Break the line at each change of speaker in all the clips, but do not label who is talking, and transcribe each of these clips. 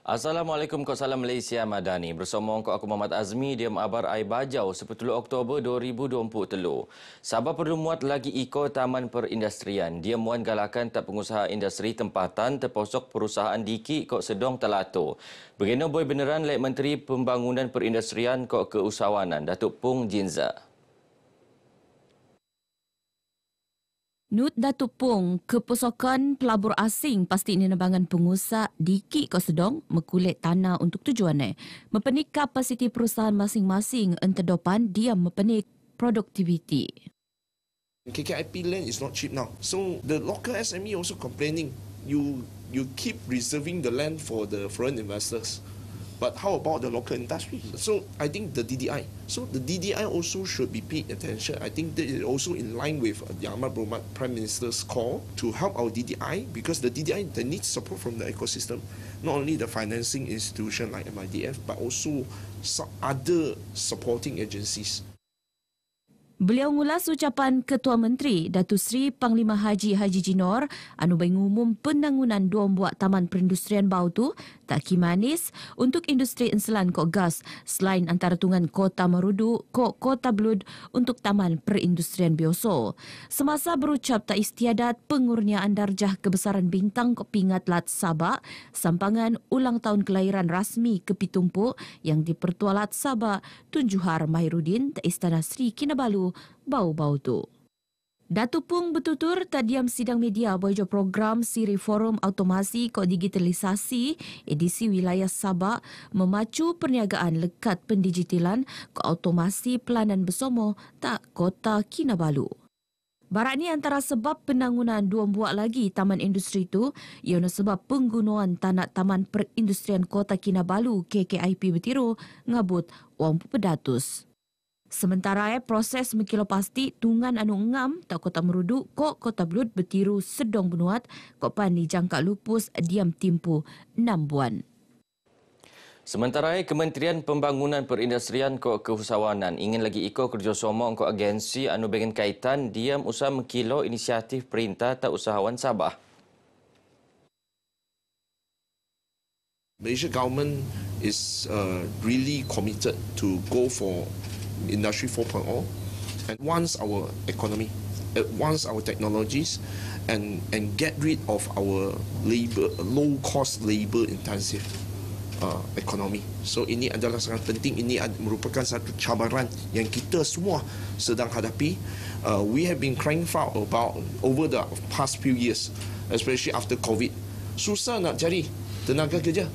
Assalamualaikum, kau salam Malaysia Madani. Bersama aku Muhammad Azmi, dia abar air bajau 10 Oktober 2023. Sabah perlu muat lagi iko taman perindustrian. Dia muan galakan tak pengusaha industri tempatan terposok perusahaan diki kok sedong telato. Begini boy beneran lek Menteri Pembangunan Perindustrian kok keusahawanan Datuk Pung Jinza.
Nut Datuk Pung, kepusokan pelabur asing pasti nebangan pengusaha diki ko sedong mekulit tanah untuk tujuan mepenik kapasiti perusahaan masing-masing entedopan dia mepenik produktiviti.
KKIP land is not cheap now. So the local SME also complaining, you keep reserving the land for the foreign investors. But how about the local industry? So I think the DDI. So the DDI also should be paid attention. I think that is also in line with the Ahmad Berhad Prime Minister's call to help our DDI, because the DDI they need support from the ecosystem, not only the financing institution like MIDF, but also some other supporting agencies.
Beliau ngulas ucapan Ketua Menteri Datuk Seri Panglima Haji Jinor anu mengumum penangunan 2 buah taman perindustrian bau tu tak kimanis untuk industri enselan kok gas selain antara tungan Kota Marudu kok Kota Belud untuk taman perindustrian bioso. Semasa berucap tak istiadat pengurniaan darjah kebesaran bintang kok Pingat Lat Sabah sampangan ulang tahun kelahiran rasmi ke-70 yang dipertua Lat Sabah Tun Juhar Mahirudin tak Istana Sri Kinabalu bau-bau tu. Datuk Pung bertutur tak diam sidang media bojo program Siri Forum Automasi Kod Digitalisasi edisi wilayah Sabah memacu perniagaan lekat pendigitalan ke automasi pelanan besomo tak Kota Kinabalu. Barat ni antara sebab penangunan 2 buah lagi taman industri tu ialah sebab penggunaan tanah Taman Perindustrian Kota Kinabalu KKIP bertiru ngabut wang pedatus. Sementara proses mengkilo pasti tungan anu ngam tak Kota Merudu kok Kota Belud bertiru sedong benuat kok pani jangka lupus diam timpu 6 bulan.
Sementara Kementerian Pembangunan Perindustrian kok keusahawanan ingin lagi iko kerjasama kok agensi anu bagian kaitan diam usaha mengkilo inisiatif perintah tak usahawan Sabah.
Malaysia government is really committed to go for Industry 4.0 and wants our economy, wants our technologies, and get rid of our labor, low cost labor intensive economy. So ini adalah sangat penting. Ini merupakan satu cabaran yang kita semua sedang hadapi. We have been crying foul about over the past few years, especially after COVID. Susah nak cari tenaga kerja,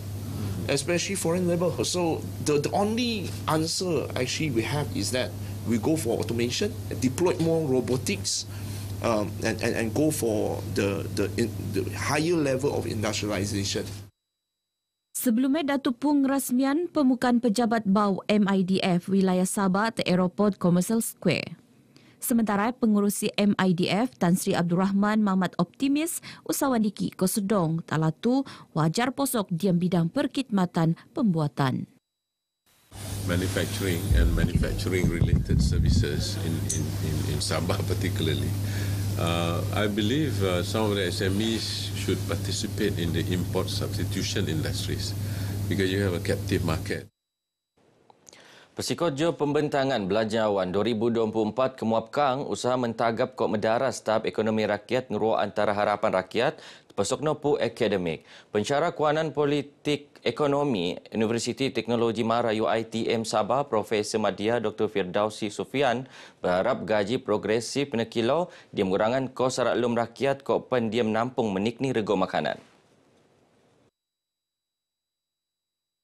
especially foreign labor. So the only answer actually we have is that we go for automation, deploy more robotics, and go for the higher level of industrialization.
Sebelumnya Datuk Pung rasmian pemukaan pejabat bau MIDF wilayah Sabah ke Aeroport Commercial Square. Sementara pengurusi MIDF Tan Sri Abdul Rahman Mahmat optimis usahawan diki ko sedong talatu wajar posok diam bidang perkhidmatan pembuatan.
Manufacturing and manufacturing related services in Sabah particularly. I believe some of the SMEs should participate in the import substitution industries because you have a captive market.
Persikojo Pembentangan Belanjawan 2024 kemuapkang usaha mentagap kok medaras tahap ekonomi rakyat ngeruak antara harapan rakyat terpesok nopu akademik. Pensyarah Kuanan Politik Ekonomi Universiti Teknologi Mara UiTM Sabah Profesor Madya Dr. Firdausi Sufian berharap gaji progresif penekilo dia mengurangan kos saraklum rakyat kok pendiam nampung menikni rego makanan.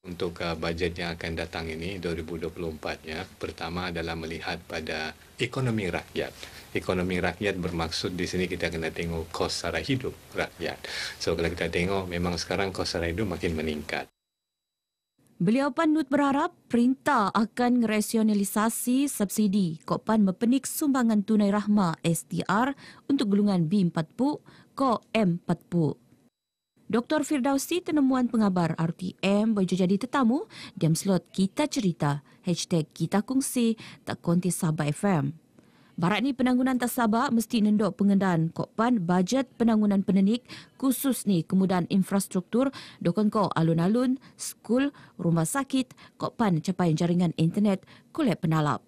Untuk bajet yang akan datang ini 2024-nya, pertama adalah melihat pada ekonomi rakyat. Ekonomi rakyat bermaksud di sini kita kena tengok kos sara hidup rakyat. So kalau kita tengok memang sekarang kos sara hidup makin meningkat.
Beliau Panut berharap perintah akan ngerasionalisasi subsidi kok pan mepenik sumbangan tunai rahmah STR untuk golongan B40 kok M40. Dr. Firdausi tenemuan pengabar RTM boleh jadi tetamu diam slot kita cerita #kita kongsi tak konti Sabah FM. Barat ni penanggunan tak sabar mesti nendok pengendaan kokpan bajet penanggunan penenik khusus ni kemudahan infrastruktur dokon ko alun-alun, skul, rumah sakit, kokpan capaian jaringan internet kulit penalap.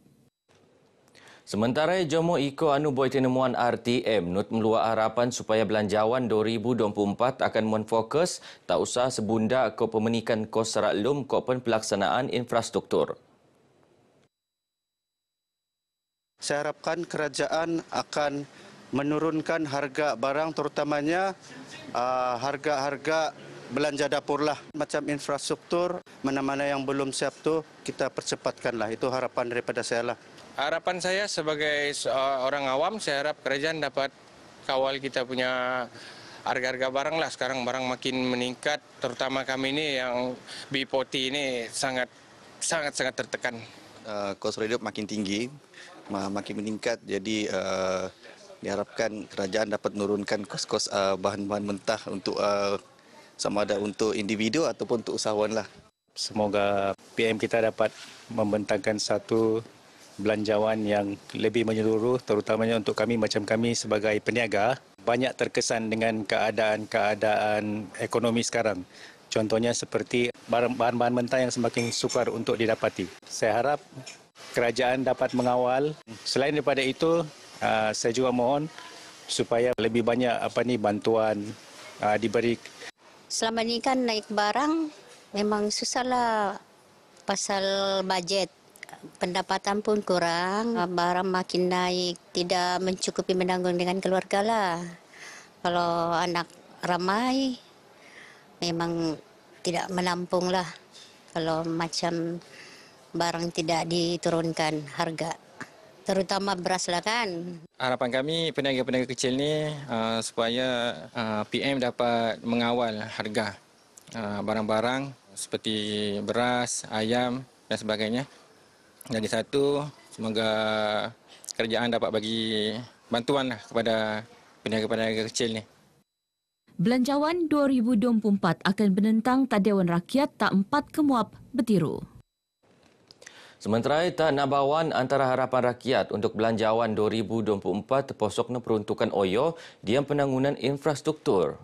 Sementara Jomo Iko Anu Boy Tinemuan RTM Nut meluak harapan supaya belanjawan 2024 akan menfokus tak usah sebunda ke pemenikan kos serat lum kokpan pelaksanaan infrastruktur.
Saya harapkan kerajaan akan menurunkan harga barang terutamanya harga-harga belanja dapur lah. Macam infrastruktur, mana-mana yang belum siap tu kita percepatkanlah. Itu harapan daripada saya lah.
Harapan saya sebagai orang awam, saya harap kerajaan dapat kawal kita punya harga-harga barang lah. Sekarang barang makin meningkat, terutama kami ini yang B40 ini sangat tertekan.
Kos hidup makin tinggi, makin meningkat. Jadi diharapkan kerajaan dapat menurunkan kos-kos bahan-bahan mentah untuk sama ada untuk individu ataupun untuk usahawan lah.
Semoga PM kita dapat membentangkan satu belanjawan yang lebih menyeluruh, terutamanya untuk kami macam kami sebagai peniaga. Banyak terkesan dengan keadaan ekonomi sekarang. Contohnya seperti bahan-bahan mentah yang semakin sukar untuk didapati. Saya harap kerajaan dapat mengawal. Selain daripada itu, saya juga mohon supaya lebih banyak bantuan diberi.
Selama ini kan naik barang memang susahlah pasal bajet. Pendapatan pun kurang, barang makin naik, tidak mencukupi menanggung dengan keluarga lah. Kalau anak ramai, memang tidak menampung lah. Kalau macam barang tidak diturunkan harga, terutama beras lah kan.
Harapan kami peniaga-peniaga kecil ni supaya PM dapat mengawal harga barang-barang seperti beras, ayam dan sebagainya. Lagi satu, semoga kerajaan dapat bagi bantuan lah kepada peniaga-peniaga kecil ni.
Belanjawan 2024 akan menentang Dewan Rakyat tak 4 kemuap bertiru.
Sementara tak nabawan antara harapan rakyat untuk belanjawan 2024 terposoknya peruntukan OYO diam penanggunan infrastruktur.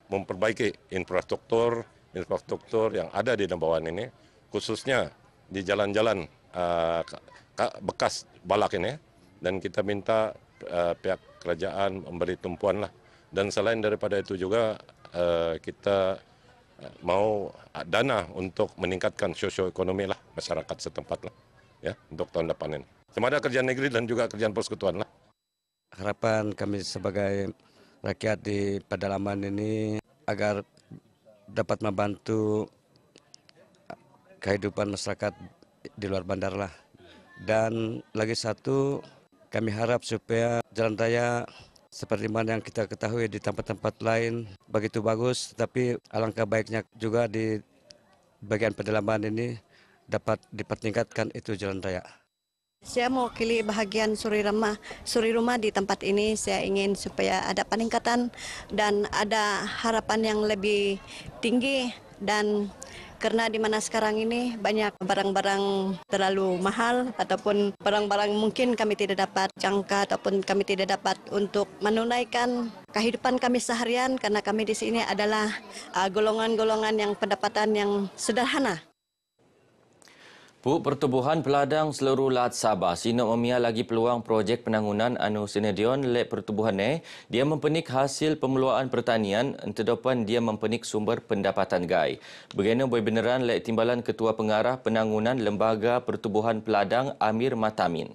Memperbaiki infrastruktur yang ada di Nabawan ini, khususnya di jalan-jalan bekas balak ini, dan kita minta pihak kerajaan memberi tumpuan lah. Dan selain daripada itu juga kita mau dana untuk meningkatkan sosioekonomi lah masyarakat setempat lah, ya, untuk tahun depan ini. Sama ada kerjaan negeri dan juga kerjaan persekutuan lah.
Harapan kami sebagai rakyat di pedalaman ini agar dapat membantu kehidupan masyarakat di luar bandar lah. Dan lagi satu, kami harap supaya jalan raya seperti mana yang kita ketahui di tempat-tempat lain begitu bagus, tetapi alangkah baiknya juga di bagian pedalaman ini dapat dipertingkatkan itu jalan raya.
Saya mewakili bahagian suri rumah di tempat ini. Saya ingin supaya ada peningkatan dan ada harapan yang lebih tinggi, dan karena di mana sekarang ini banyak barang-barang terlalu mahal ataupun barang-barang mungkin kami tidak dapat jangka ataupun kami tidak dapat untuk menunaikan kehidupan kami seharian, karena kami di sini adalah golongan-golongan yang pendapatan yang sederhana.
Pertubuhan Peladang seluruh Lat Sabah Sinop memia lagi peluang projek penanggunan anu sinedion lek pertubuhan dia mempenik hasil pemeluaan pertanian entedopan dia mempenik sumber pendapatan gai. Begini boy beneran lek timbalan Ketua Pengarah Penanggunan Lembaga Pertubuhan Peladang Amir Matamin.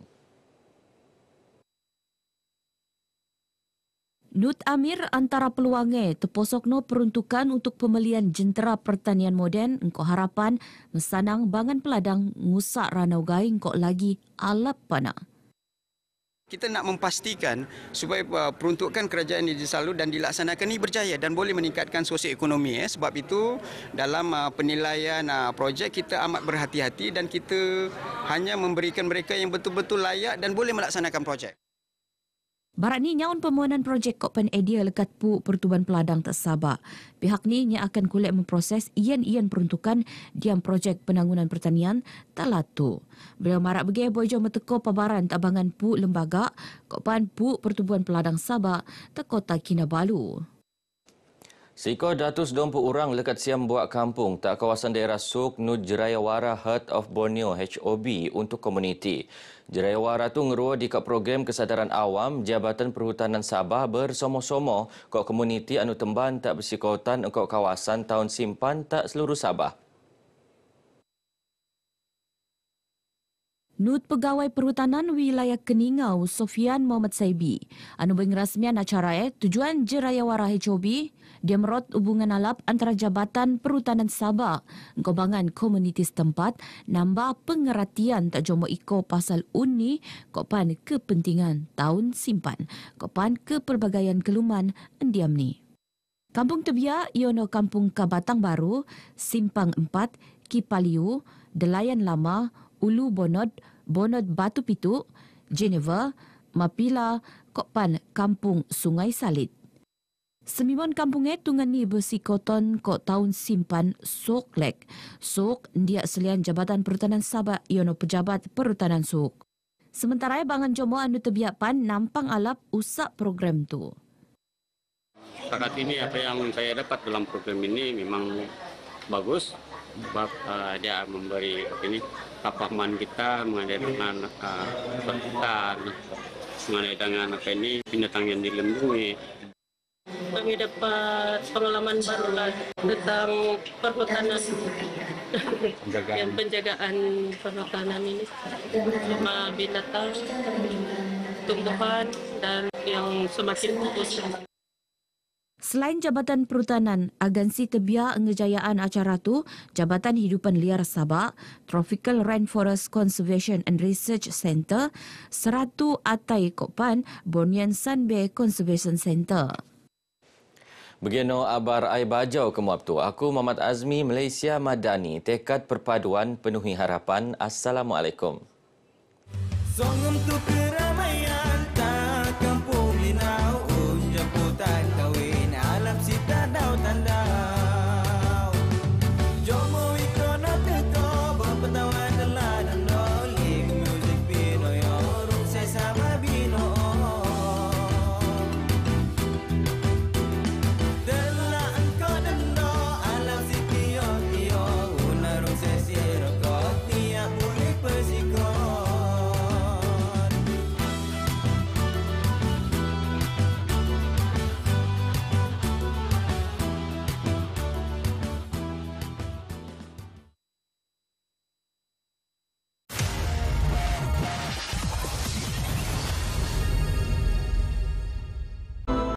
Nut Amir antara peluangnya terposokno peruntukan untuk pembelian jentera pertanian moden engkau harapan mesanang bangan peladang ngusak ranau gai engkau lagi alap pana.
Kita nak memastikan supaya peruntukan kerajaan ini disalur dan dilaksanakan ini berjaya dan boleh meningkatkan sosioekonomi. Sebab itu dalam penilaian projek kita amat berhati-hati dan kita hanya memberikan mereka yang betul-betul layak dan boleh melaksanakan projek.
Barat ni nyaun permohonan projek Kokpen Edia lekat Pu Pertubuhan Peladang tak sabar. Pihak ni nya akan kulit memproses ian peruntukan diam projek penanggunan pertanian tak latu. Beliau marak bagi bojo meteko pabaran tabangan Pu lembaga Kokpen Pu Pertubuhan Peladang Sabah tak Kota Kinabalu.
Siko 220 orang lekat siam buat kampung tak kawasan daerah Suk Nud Jerayawara Heart of Borneo HOB untuk komuniti. Jerayawara tu ngerua di program kesadaran awam Jabatan Perhutanan Sabah bersama-sama kok komuniti anu temban tak bersikotan kok kawasan tahun simpan tak seluruh Sabah.
Nut Pegawai Perhutanan Wilayah Keningau Sofian Muhammad Saibi anu pengrasmian acara tujuan Jerayawara HOB dia merot hubungan alap antara Jabatan Perhutanan Sabah ngobangan komuniti setempat nambah pengertian tak jomo iko pasal uni kopan kepentingan tahun simpan kopan kepelbagaian keluman endiam ni. Kampung Tebia iono Kampung Kabatang Baru, Simpang 4, Kipaliu, Delayan Lama, Ulu Bonod, Bonod Batu Pitu, Geneva, Mapila, Kokpan Kampung Sungai Salit. Semimon kampungnya tungan ni bersikoton kok tahun simpan Sok Lek. Sok dia selian Jabatan Perhutanan Sabah iono pejabat Perhutanan Sok. Sementara bangan jomo anu tebiapan nampang alap usak program tu.
Setakat ini apa yang saya dapat dalam program ini memang bagus. Sebab dia memberi kepahaman kita mengenai dengan hutan, mengenai dengan binatang yang dilindungi.
Kami dapat pengalaman baru tentang perhutanan yang penjagaan perhutanan ini sama binatang, tumbuhan dan yang semakin putus.
Selain Jabatan Perhutanan, agensi Tebia ngejayaan acara tu, Jabatan Hidupan Liar Sabah, Tropical Rainforest Conservation and Research Centre, Seratu Atai Kokpan, Bornean Sunbay Conservation Centre.
Begino abar ai bajau kemuap tu. Aku Muhammad Azmi, Malaysia Madani, tekad perpaduan penuhi harapan. Assalamualaikum.